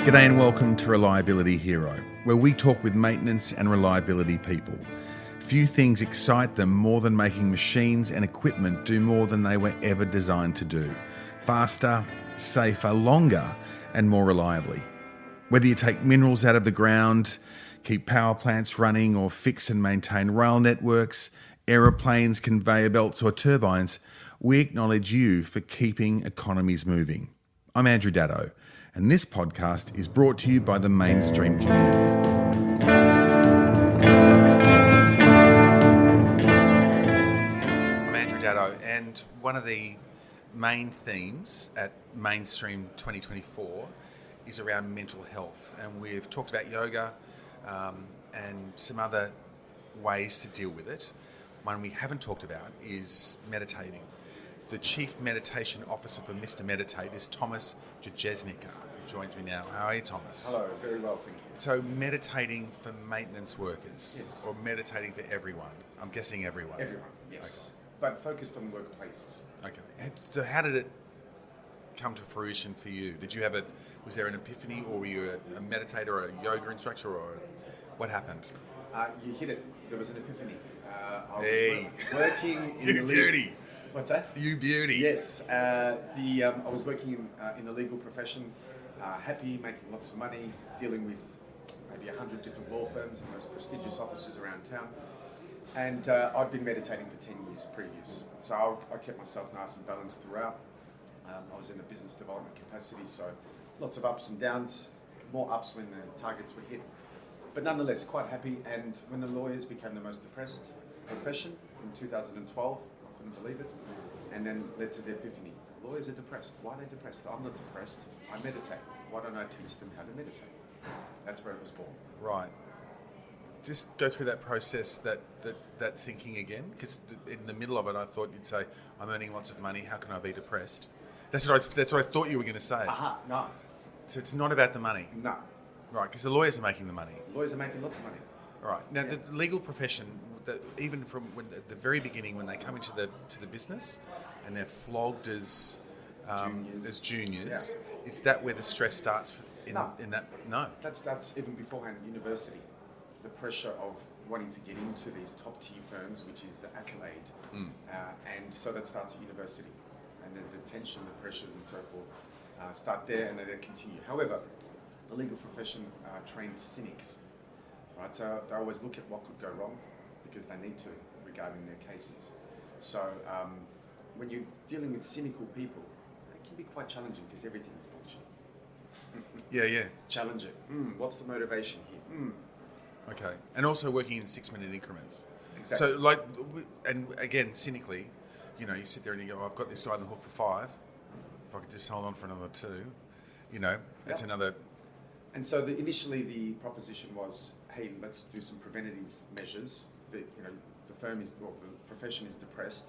G'day and welcome to Reliability Hero, where we talk with maintenance and reliability people. Few things excite them more than making machines and equipment do more than they were ever designed to do. Faster, safer, longer, and more reliably. Whether you take minerals out of the ground, keep power plants running, or fix and maintain rail networks, aeroplanes, conveyor belts, or turbines, we acknowledge you for keeping economies moving. I'm Andrew Daddo, and this podcast is brought to you by the mainstream community. I'm Andrew Daddo, and one of the main themes at Mainstream 2024 is around mental health. And we've talked about yoga and some other ways to deal with it. One we haven't talked about is meditating. The Chief Meditation Officer for Mr. Meditate is Tomas Jajesnica, who joins me now. How are you, Thomas? Hello, very well, thank you. So meditating for maintenance workers, Yes. or meditating for everyone? I'm guessing everyone. Everyone, yes. But focused on workplaces. Okay. So how did it come to fruition for you? Was there an epiphany, or were you a meditator or a yoga instructor, or what happened? You hit it. There was an epiphany. I was Hey. working in You the beauty. What's that? You beauty. Yes. I was working in the legal profession, happy, making lots of money, dealing with maybe 100 different law firms and the most prestigious offices around town. And I'd been meditating for 10 years previous. So I kept myself nice and balanced throughout. I was in a business development capacity, so lots of ups and downs, more ups when the targets were hit. But nonetheless, quite happy. And when the lawyers became the most depressed profession in 2012, I couldn't believe it. And then led to the epiphany. Lawyers are depressed. Why are they depressed? I'm not depressed. I meditate. Why don't I teach them how to meditate? That's where it was born. Right. Just go through that process, that thinking again, because in the middle of it, I thought you'd say, "I'm earning lots of money. How can I be depressed?" That's what I thought you were going to say. Aha, no. So it's not about the money, No. right? Because the lawyers are making the money. Lawyers are making lots of money. Right. Now, the legal profession, even from at the very beginning, when they come into the business and they're flogged as juniors, is that where the stress starts in that? No. That's even beforehand at university. The pressure of wanting to get into these top tier firms, which is the accolade. And so that starts at university. And then the tension, the pressures and so forth start there and they continue. However, the legal profession trained cynics. Right, so they always look at what could go wrong because they need to regarding their cases. So when you're dealing with cynical people, it can be quite challenging because everything is bullshit. Yeah. Challenge it. What's the motivation here? Okay. And also working in 6-minute increments. Exactly. So, and again, cynically, you sit there and you go, I've got this guy on the hook for 5. If I could just hold on for another 2, that's another. And so initially the proposition was, hey, let's do some preventative measures. The profession is depressed.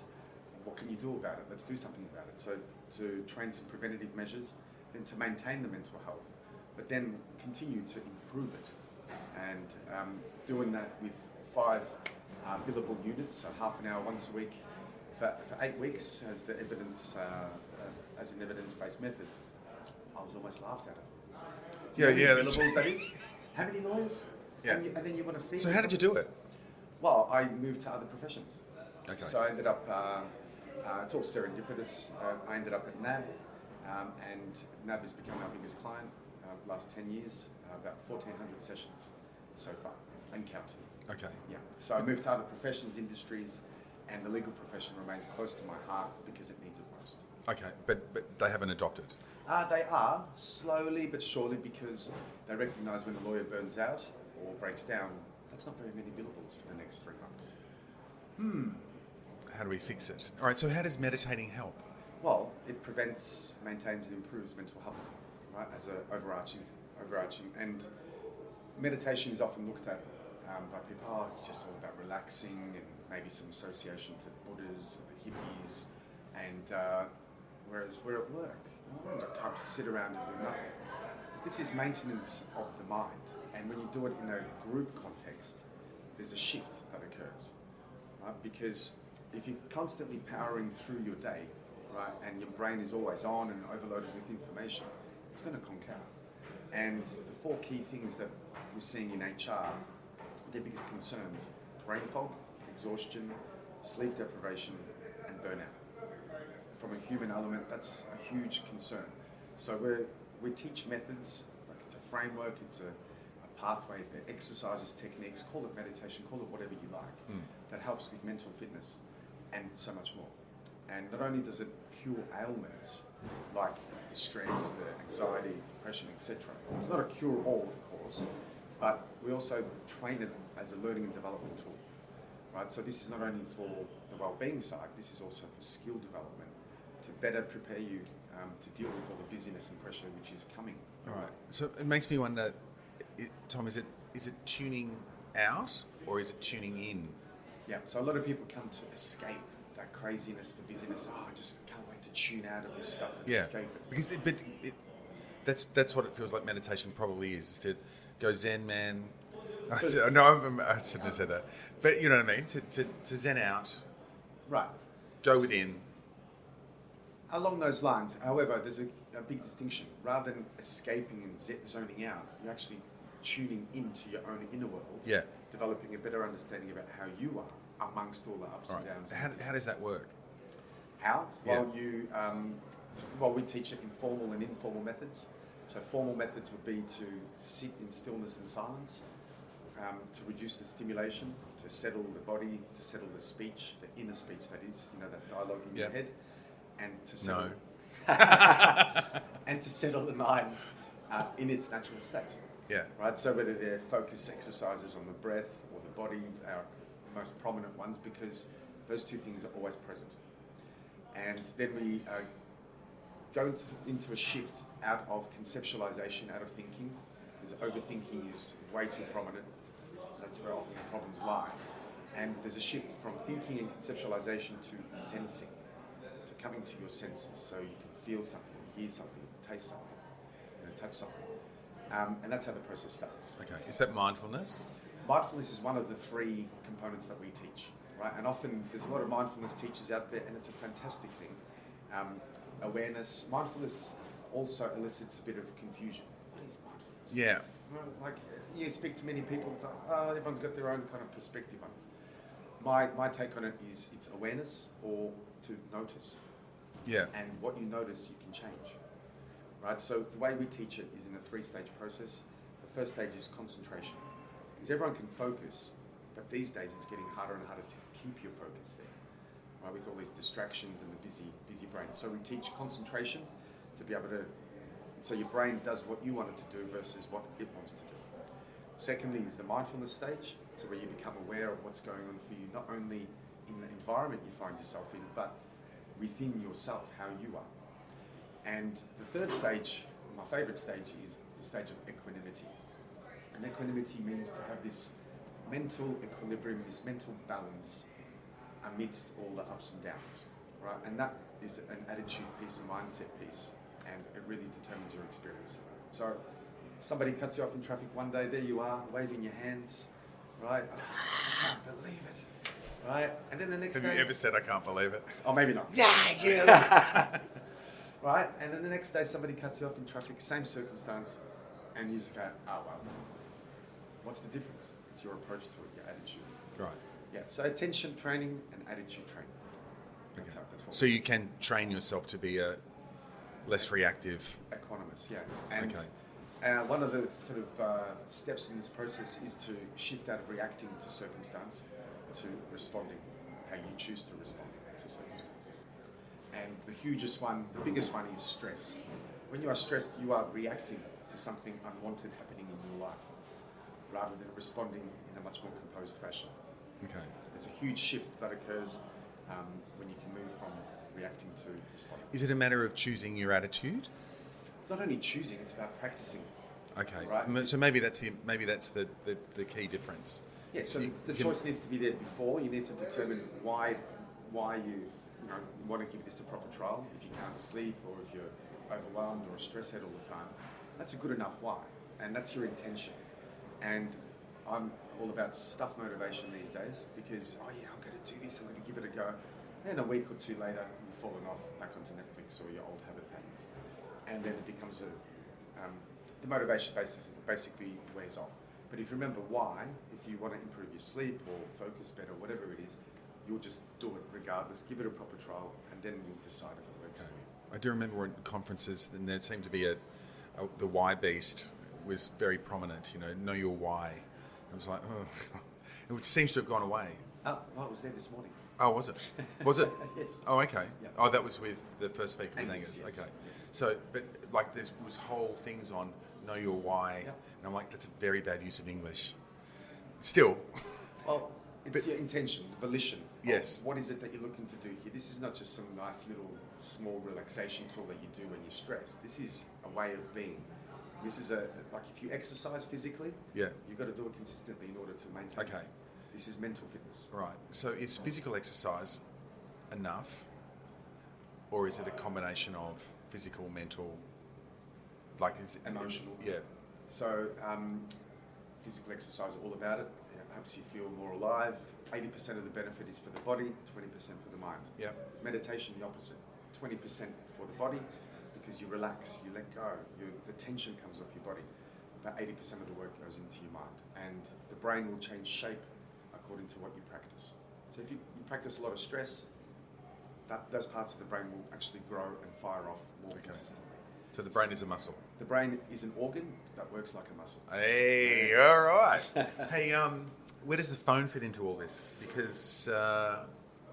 What can you do about it? Let's do something about it. So to train some preventative measures, then to maintain the mental health, but then continue to improve it. And doing that with 5 billable units, so half an hour once a week for 8 weeks as the evidence, as an evidence-based method, I was almost laughed at it. That's. Billables, that is. How many lawyers? Yeah. And then you want to feed. So how did you do it? Well, I moved to other professions. Okay. So I ended up, it's all serendipitous. I ended up at NAB, and NAB has become our biggest client last 10 years, about 1,400 sessions so far, and counting. Okay. Yeah. So I moved to other professions, industries, and the legal profession remains close to my heart because it needs it most. Okay, but they haven't adopted. They are, slowly but surely, because they recognise when a lawyer burns out or breaks down, that's not very many billables for the next 3 months. How do we fix it? All right, so how does meditating help? Well, it prevents, maintains and improves mental health, right, as an overarching, and meditation is often looked at by people, it's just all about relaxing and maybe some association to the Buddhas, the hippies, and whereas we're at work, we haven't got time to sit around and do nothing. This is maintenance of the mind, and when you do it in a group context, there's a shift that occurs, right? Because if you're constantly powering through your day, right, and your brain is always on and overloaded with information, it's going to conk out. And the 4 key things that we're seeing in HR, their biggest concerns: brain fog, exhaustion, sleep deprivation, and burnout. From a human element, that's a huge concern. So we teach methods, like it's a framework, it's a pathway, the exercises, techniques, call it meditation, call it whatever you like, that helps with mental fitness and so much more. And not only does it cure ailments like the stress, the anxiety, depression, etc. It's not a cure-all, of course, but we also train it as a learning and development tool, right? So this is not only for the well-being side, this is also for skill development to better prepare you to deal with all the busyness and pressure which is coming. All right. So it makes me wonder, Tom, is it tuning out or is it tuning in? Yeah. So a lot of people come to escape that craziness, the busyness. Oh, I just can't wait to tune out of this stuff and escape it. Because that's what it feels like meditation probably is. To go Zen, man. I shouldn't have said that. But you know what I mean? To Zen out. Right. Go within. Along those lines, however, there's a big distinction. Rather than escaping and zoning out, you're actually tuning into your own inner world. Yeah. Developing a better understanding about how you are amongst all the ups and downs. How does that work? How? Well, we teach it in formal and informal methods. So formal methods would be to sit in stillness and silence, to reduce the stimulation, to settle the body, to settle the speech, the inner speech that is, that dialogue in your head, and to settle, and to settle the mind in its natural state. Yeah. Right. So whether they're focus exercises on the breath or the body are most prominent ones, because those two things are always present. And then we go into a shift out of conceptualization, out of thinking, because overthinking is way too prominent. That's where often the problems lie. And there's a shift from thinking and conceptualization to sensing, to coming to your senses, so you can feel something, hear something, taste something, touch something. And that's how the process starts. Okay. Is that mindfulness? Mindfulness is one of the 3 components that we teach, right? And often there's a lot of mindfulness teachers out there, and it's a fantastic thing. Awareness. Mindfulness also elicits a bit of confusion. What is mindfulness? Yeah. Like, you speak to many people, it's like, everyone's got their own kind of perspective on it. My take on it is it's awareness or to notice. Yeah. And what you notice, you can change. Right? So the way we teach it is in a 3-stage process. The first stage is concentration. Because everyone can focus, but these days it's getting harder and harder to keep your focus there, right? With all these distractions and the busy brain. So we teach concentration to be able to, so your brain does what you want it to do versus what it wants to do. Secondly is the mindfulness stage, so where you become aware of what's going on for you, not only in the environment you find yourself in, but within yourself, how you are. And the third stage, my favorite stage, is the stage of equanimity. And equanimity means to have this mental equilibrium, this mental balance amidst all the ups and downs, right? And that is an attitude piece, a mindset piece, and it really determines your experience. So somebody cuts you off in traffic one day, there you are, waving your hands, right? I can't believe it, right? And then the next day... Have you ever said, I can't believe it? Oh, maybe not. Yeah. Right? And then the next day somebody cuts you off in traffic, same circumstance, and you just go, oh, well, what's the difference? It's your approach to it, your attitude. Right. Yeah, so attention training and attitude training. That's what so you can train yourself to be a less reactive... Equanimous, yeah. And one of the sort of steps in this process is to shift out of reacting to circumstance to responding, how you choose to respond to circumstances. And the hugest one, the biggest one is stress. When you are stressed, you are reacting to something unwanted happening in your life, rather than responding in a much more composed fashion. Okay. There's a huge shift that occurs when you can move from reacting to responding. Is it a matter of choosing your attitude? It's not only choosing; it's about practicing. Okay. Right? So maybe that's the key difference. Yeah. So the choice needs to be there before. You need to determine why you want to give this a proper trial. If you can't sleep, or if you're overwhelmed or a stress head all the time, that's a good enough why, and that's your intention. And I'm all about stuff motivation these days, because I'm going to do this, I'm going to give it a go. Then a week or two later, you've fallen off back onto Netflix or your old habit patterns, and then it becomes the motivation basically wears off. But if you remember why, if you want to improve your sleep or focus better, whatever it is, you'll just do it regardless. Give it a proper trial, and then you'll decide if it works for you. I do remember at conferences, and there seemed to be the why beast was very prominent. Know your why. I was like, oh, it seems to have gone away. Oh, I was there this morning. Oh, was it? Was it? Yes. Oh, okay. Yeah. Oh, that was with the first speaker with Angus. Yes. Okay. So, but like there was whole things on know your why, Yep. and I'm like, that's a very bad use of English. Still. Well, it's your intention, the volition. Yes. What is it that you're looking to do here? This is not just some nice little small relaxation tool that you do when you're stressed. This is a way of being. This is like if you exercise physically, Yeah. you've got to do it consistently in order to maintain. Okay. This is mental fitness. Right. So is physical exercise enough, or is it a combination of physical, mental, like Emotional. Yeah. So physical exercise, all about it. It helps you feel more alive. 80% of the benefit is for the body, 20% for the mind. Yeah. Meditation, the opposite. 20% for the body, because you relax, you let go, the tension comes off your body. About 80% of the work goes into your mind, and the brain will change shape according to what you practice. So if you practice a lot of stress, those parts of the brain will actually grow and fire off more consistently. So the brain is a muscle. The brain is an organ that works like a muscle. Hey, all right. Hey, where does the phone fit into all this? Because I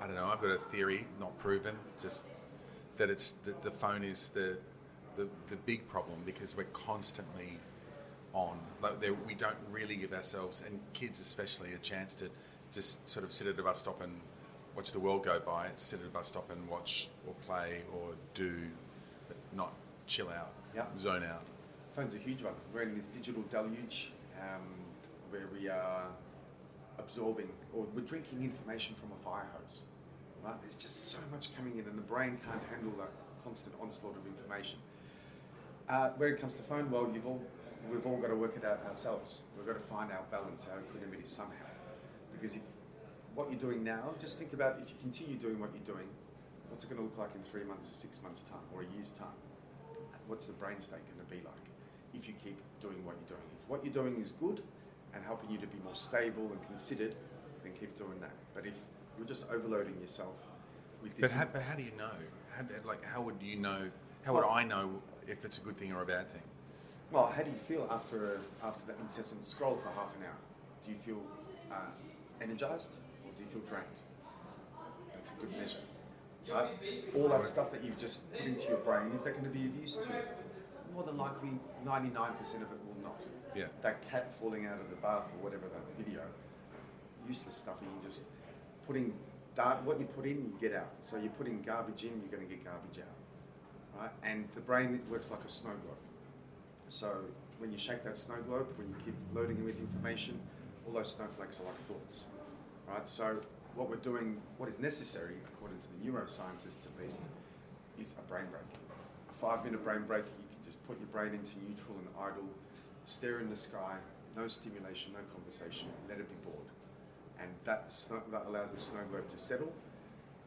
don't know. I've got a theory, not proven, just that it's the phone is the big problem, because we're constantly on. Like we don't really give ourselves, and kids especially, a chance to just sort of sit at a bus stop and watch the world go by. It's sit at a bus stop and watch or play or do, but not chill out, zone out. Phone's a huge one. We're in this digital deluge where we are absorbing, or we're drinking information from a fire hose. Right? There's just so much coming in, and the brain can't handle that constant onslaught of information. When it comes to phone, well, we've all got to work it out ourselves. We've got to find our balance, our equanimity somehow. Because if what you're doing now, just think about if you continue doing what you're doing, what's it going to look like in 3 months or 6 months' time, or a year's time? What's the brain state going to be like if you keep doing what you're doing? If what you're doing is good and helping you to be more stable and considered, then keep doing that. But if you're just overloading yourself with this... But how do you know? How would you know? How would I know if it's a good thing or a bad thing? Well, how do you feel after that incessant scroll for half an hour? Do you feel energized, or do you feel drained? That's a good measure. Right? All that stuff that you've just put into your brain, is that going to be of use to you? More than likely, 99% of it will not. Yeah. That cat falling out of the bath or whatever, that video, useless stuff, and you're just putting what you put in, you get out. So you're putting garbage in, you're going to get garbage out. Right? And the brain works like a snow globe. So when you shake that snow globe, when you keep loading it with information, all those snowflakes are like thoughts. Right? So what we're doing, what is necessary, according to the neuroscientists at least, is a brain break. A 5-minute brain break, you can just put your brain into neutral and idle, stare in the sky, no stimulation, no conversation, let it be bored. And that allows the snow globe to settle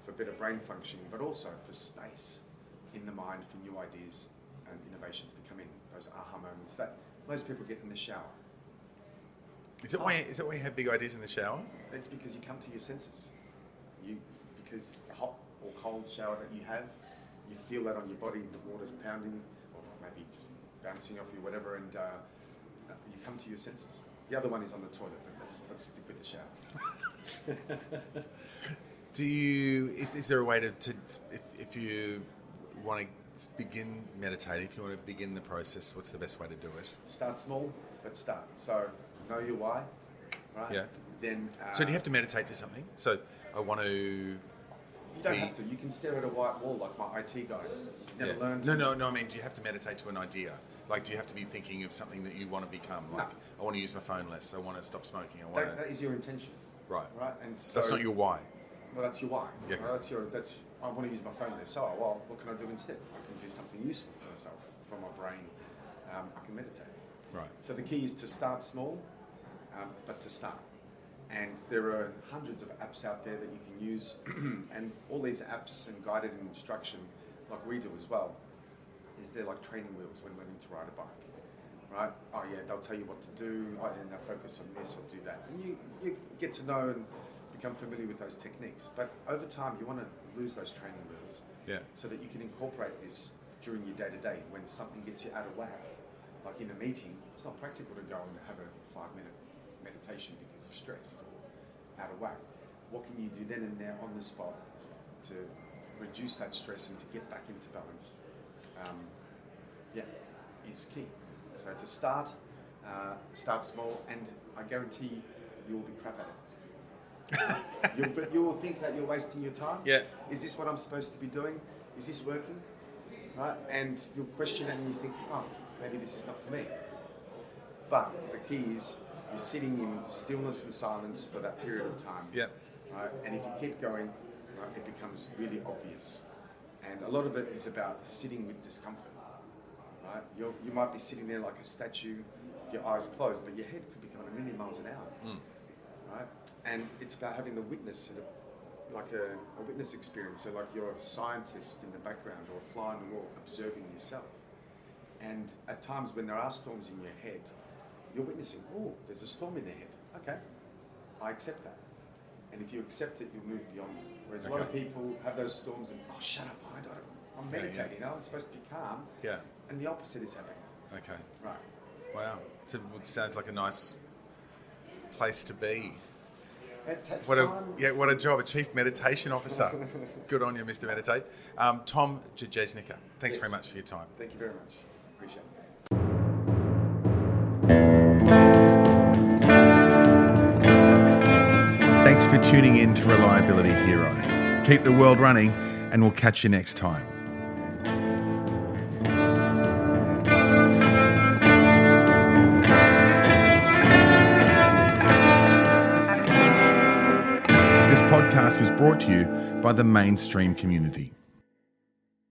for better brain functioning, but also for space in the mind for new ideas and innovations to come in, those aha moments that most people get in the shower. Is it why you have big ideas in the shower? It's because you come to your senses. Because the hot or cold shower that you have, you feel that on your body, the water's pounding, or maybe just bouncing off you, whatever, and you come to your senses. The other one is on the toilet, but let's stick with the shower. Is there a way to if you want to begin meditating, if you want to begin the process, what's the best way to do it? Start small, but start. So know your why, right? Yeah. Then. So do you have to meditate to something? So I want to. You don't have to. You can stare at a white wall like my IT guy. He's never learned. No. I mean, do you have to meditate to an idea? Like, do you have to be thinking of something that you want to become? Like, No. I want to use my phone less. I want to stop smoking. That is your intention. Right. Right. And so, that's not your why. Well, that's your why. Yeah. Well, that's. I want to use my phone less. So, well, what can I do instead? I can do something useful for myself, for my brain. I can meditate. Right. So the key is to start small, but to start. And there are hundreds of apps out there that you can use, and all these apps and guided instruction, like we do as well, is they're like training wheels when learning to ride a bike. right? Oh yeah, they'll tell you what to do, and they'll focus on this or do that. And you get to know and become familiar with those techniques. But over time, you want to lose those training wheels so that you can incorporate this during your day-to-day when something gets you out of whack. Like in a meeting, it's not practical to go and have a 5-minute meditation because you're stressed or out of whack. What can you do then and there on the spot to reduce that stress and to get back into balance? Is key. So to start small, and I guarantee you will be crap at it. But you will think that you're wasting your time. Yeah. Is this what I'm supposed to be doing? Is this working? Right? And you'll question it and you think, oh, maybe this is not for me. But the key is you're sitting in stillness and silence for that period of time. Yeah. Right? And if you keep going, right, it becomes really obvious. And a lot of it is about sitting with discomfort. Right? You might be sitting there like a statue, with your eyes closed, but your head could be going a million miles an hour. Right? And it's about having the witness, like a witness experience. So like you're a scientist in the background or a fly on the wall observing yourself. And at times when there are storms in your head, you're witnessing, oh, there's a storm in their head. Okay, I accept that. And if you accept it, you'll move beyond it. Whereas a lot of people have those storms and, oh, shut up, I'm meditating, I'm supposed to be calm. Yeah. And the opposite is happening. Okay. Right. Wow. It sounds like a nice place to be. It takes What time. a job, a chief meditation officer. Good on you, Mr. Meditate. Tom Jajesnica, thanks very much for your time. Thank you very much. Appreciate it. Thanks for tuning in to Reliability Hero. Keep the world running, and we'll catch you next time. This podcast was brought to you by the mainstream community.